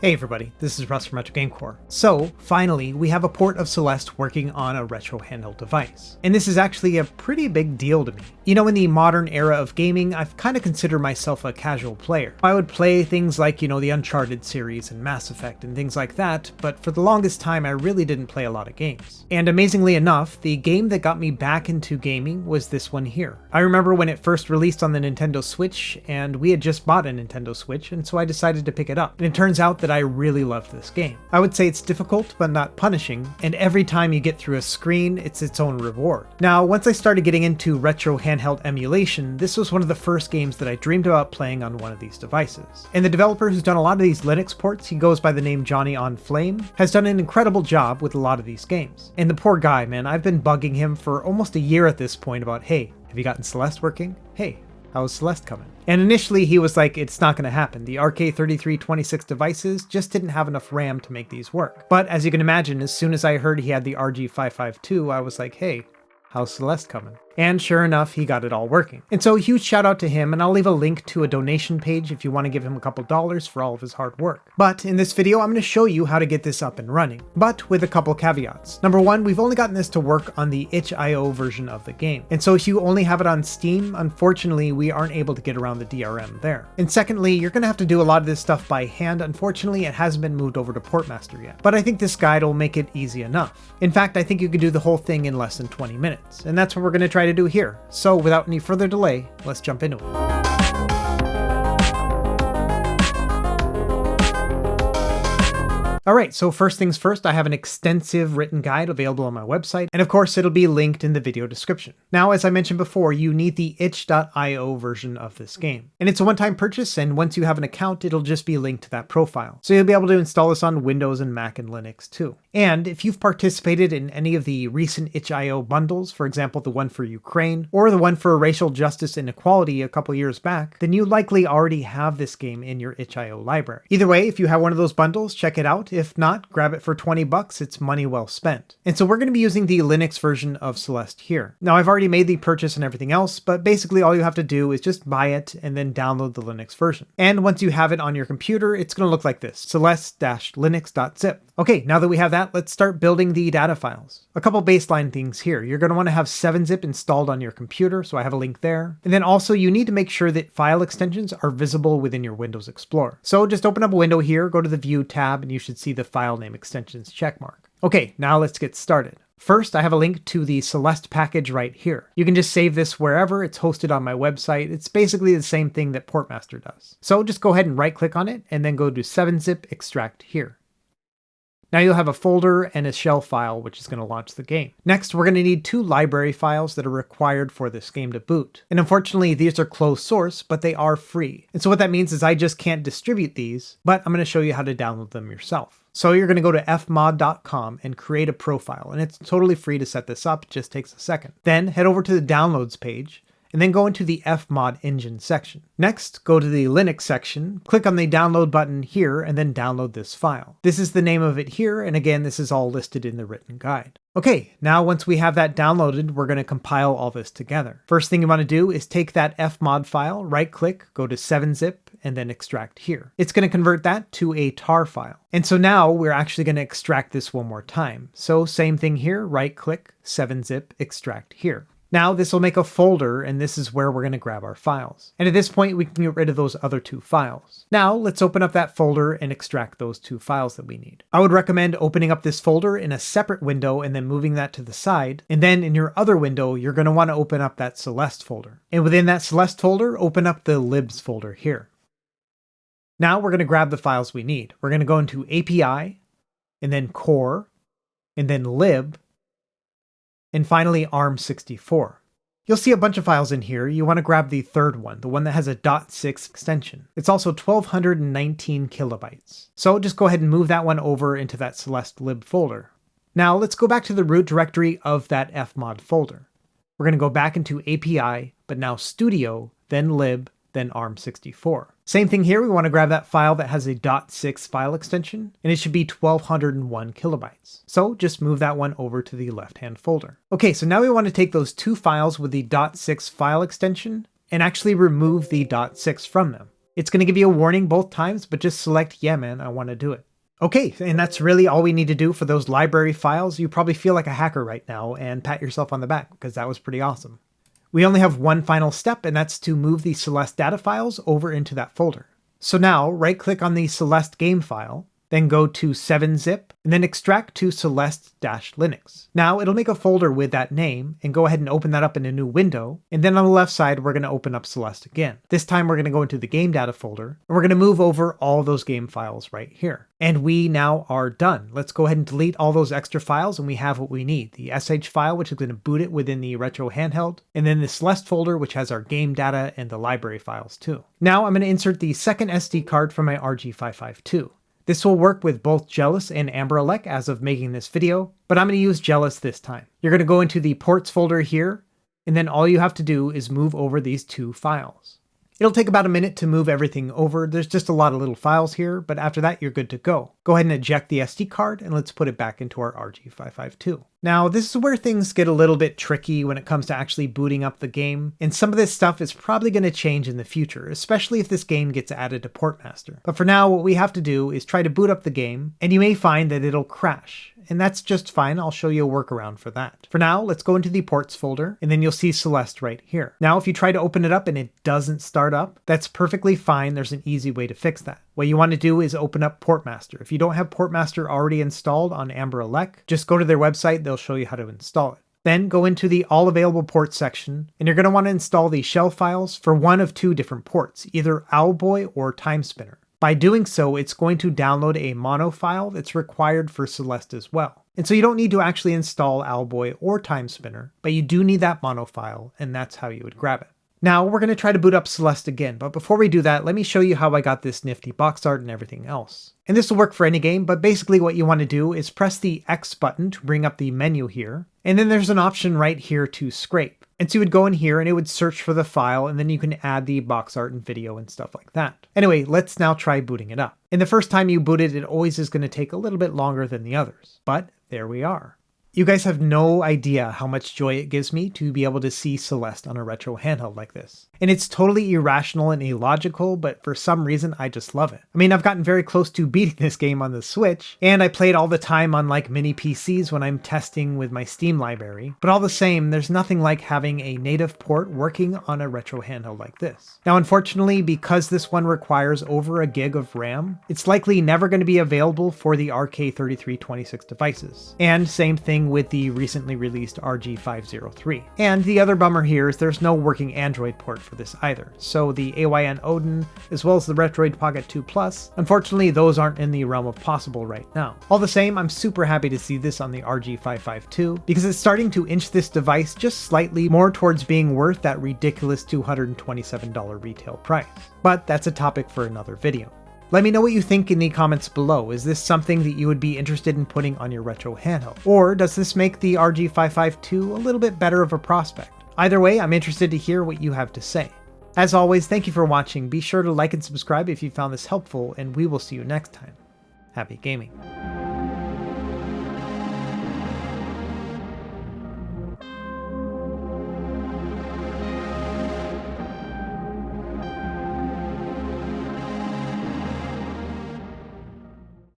Hey everybody, this is Russ from Retro Game Core. So, finally, we have a port of Celeste working on a retro handheld device. And this is actually a pretty big deal to me. You know, in the modern era of gaming, I've kind of considered myself a casual player. I would play things like, the Uncharted series and Mass Effect and things like that, but for the longest time I really didn't play a lot of games. And amazingly enough, the game that got me back into gaming was this one here. I remember when it first released on the Nintendo Switch, and we had just bought a Nintendo Switch, and so I decided to pick it up. And it turns out that I really loved this game. I would say it's difficult but not punishing, and every time you get through a screen, it's its own reward. Now, once I started getting into retro handheld emulation, this was one of the first games that I dreamed about playing on one of these devices. And the developer who's done a lot of these Linux ports, he goes by the name Johnny on Flame, has done an incredible job with a lot of these games. And the poor guy, man, I've been bugging him for almost a year at this point about, hey, have you gotten Celeste working? Hey, how's Celeste coming? And initially he was like, it's not going to happen. The RK3326 devices just didn't have enough RAM to make these work. But as you can imagine, as soon as I heard he had the RG552, I was like, hey, how's Celeste coming? And sure enough, he got it all working. And so huge shout out to him, and I'll leave a link to a donation page if you want to give him a couple dollars for all of his hard work. But in this video, I'm going to show you how to get this up and running, but with a couple caveats. Number one, we've only gotten this to work on the itch.io version of the game. And so if you only have it on Steam, unfortunately, we aren't able to get around the DRM there. And secondly, you're going to have to do a lot of this stuff by hand. Unfortunately, it hasn't been moved over to PortMaster yet. But I think this guide will make it easy enough. In fact, I think you could do the whole thing in less than 20 minutes. And that's what we're going to try to do here. So without any further delay, let's jump into it. Alright, so first things first, I have an extensive written guide available on my website, and of course it'll be linked in the video description. Now, as I mentioned before, you need the itch.io version of this game. And it's a one-time purchase, and once you have an account, it'll just be linked to that profile. So you'll be able to install this on Windows and Mac and Linux too. And if you've participated in any of the recent itch.io bundles, for example the one for Ukraine, or the one for racial justice and equality a couple years back, then you likely already have this game in your itch.io library. Either way, if you have one of those bundles, check it out. If not, grab it for 20 bucks, it's money well spent. And so we're going to be using the Linux version of Celeste here. Now I've already made the purchase and everything else, but basically all you have to do is just buy it and then download the Linux version. And once you have it on your computer, it's going to look like this, celeste-linux.zip. Okay, now that we have that, let's start building the data files. A couple baseline things here. You're going to want to have 7-zip installed on your computer, so I have a link there. And then also you need to make sure that file extensions are visible within your Windows Explorer. So just open up a window here, go to the View tab, and you should see the file name extensions checkmark. Okay, now let's get started. First, I have a link to the Celeste package right here. You can just save this wherever. It's hosted on my website. It's basically the same thing that PortMaster does. So just go ahead and right click on it and then go to 7-zip extract here. Now you'll have a folder and a shell file, which is going to launch the game. Next, we're going to need 2 library files that are required for this game to boot. And unfortunately, these are closed source, but they are free. And so what that means is I just can't distribute these, but I'm going to show you how to download them yourself. So you're going to go to fmod.com and create a profile, and it's totally free to set this up. It just takes a second. Then head over to the downloads page, and then go into the fmod engine section. Next, go to the Linux section, click on the download button here, and then download this file. This is the name of it here, and again, this is all listed in the written guide. Okay, now once we have that downloaded, we're going to compile all this together. First thing you want to do is take that fmod file, right click, go to 7-zip, and then extract here. It's going to convert that to a tar file. And so now we're actually going to extract this one more time. So same thing here, right click, 7-zip, extract here. Now this will make a folder, and this is where we're going to grab our files. And at this point, we can get rid of those other 2 files. Now let's open up that folder and extract those 2 files that we need. I would recommend opening up this folder in a separate window and then moving that to the side. And then in your other window, you're going to want to open up that Celeste folder. And within that Celeste folder, open up the libs folder here. Now we're going to grab the files we need. We're going to go into API, and then core, and then lib, and finally ARM64. You'll see a bunch of files in here. You want to grab the third one, the one that has a .6 extension. It's also 1219 kilobytes. So just go ahead and move that one over into that Celeste lib folder. Now let's go back to the root directory of that fmod folder. We're going to go back into API, but now studio, then lib, then ARM64. Same thing here, we want to grab that file that has a .6 file extension, and it should be 1201 kilobytes. So just move that one over to the left-hand folder. Okay, so now we want to take those 2 files with the .6 file extension and actually remove the .6 from them. It's going to give you a warning both times, but just select, yeah man, I want to do it. Okay, and that's really all we need to do for those library files. You probably feel like a hacker right now and pat yourself on the back because that was pretty awesome. We only have one final step, and that's to move the Celeste data files over into that folder. So now right click on the Celeste game file, then go to 7-zip, and then extract to Celeste-Linux. Now it'll make a folder with that name, and go ahead and open that up in a new window, and then on the left side we're going to open up Celeste again. This time we're going to go into the game data folder, and we're going to move over all those game files right here. And we now are done. Let's go ahead and delete all those extra files, and we have what we need. The SH file, which is going to boot it within the retro handheld, and then the Celeste folder, which has our game data and the library files too. Now I'm going to insert the second SD card from my RG552. This will work with both JELOS and AmberELEC as of making this video, but I'm going to use JELOS this time. You're going to go into the ports folder here, and then all you have to do is move over these two files. It'll take about a minute to move everything over. There's just a lot of little files here, but after that you're good to go. Go ahead and eject the SD card, and let's put it back into our RG552. Now this is where things get a little bit tricky when it comes to actually booting up the game, and some of this stuff is probably going to change in the future, especially if this game gets added to PortMaster. But for now, what we have to do is try to boot up the game, and you may find that it'll crash. And that's just fine. I'll show you a workaround for that. For now, let's go into the ports folder, and then you'll see Celeste right here. Now, if you try to open it up and it doesn't start up, that's perfectly fine. There's an easy way to fix that. What you want to do is open up PortMaster. If you don't have PortMaster already installed on AmberELEC, just go to their website. They'll show you how to install it. Then go into the all available ports section, and you're going to want to install the shell files for one of two different ports, either Owlboy or Timespinner. By doing so, it's going to download a mono file that's required for Celeste as well. And so you don't need to actually install Owlboy or Timespinner, but you do need that mono file, and that's how you would grab it. Now we're going to try to boot up Celeste again, but before we do that, let me show you how I got this nifty box art and everything else. And this will work for any game, but basically what you want to do is press the X button to bring up the menu here, and then there's an option right here to scrape. And so you would go in here and it would search for the file, and then you can add the box art and video and stuff like that. Anyway, let's now try booting it up. And the first time you boot it, it always is going to take a little bit longer than the others. But there we are. You guys have no idea how much joy it gives me to be able to see Celeste on a retro handheld like this. And it's totally irrational and illogical, but for some reason I just love it. I mean, I've gotten very close to beating this game on the Switch, and I play it all the time on like mini PCs when I'm testing with my Steam library, but all the same, there's nothing like having a native port working on a retro handheld like this. Now unfortunately, because this one requires over a gig of RAM, it's likely never going to be available for the RK3326 devices. And same thing with the recently released RG503. And the other bummer here is there's no working Android port for this either. So the AYN Odin, as well as the Retroid Pocket 2 Plus, unfortunately those aren't in the realm of possible right now. All the same, I'm super happy to see this on the RG552 because it's starting to inch this device just slightly more towards being worth that ridiculous $227 retail price. But that's a topic for another video. Let me know what you think in the comments below. Is this something that you would be interested in putting on your retro handheld? Or does this make the RG552 a little bit better of a prospect? Either way, I'm interested to hear what you have to say. As always, thank you for watching. Be sure to like and subscribe if you found this helpful, and we will see you next time. Happy gaming.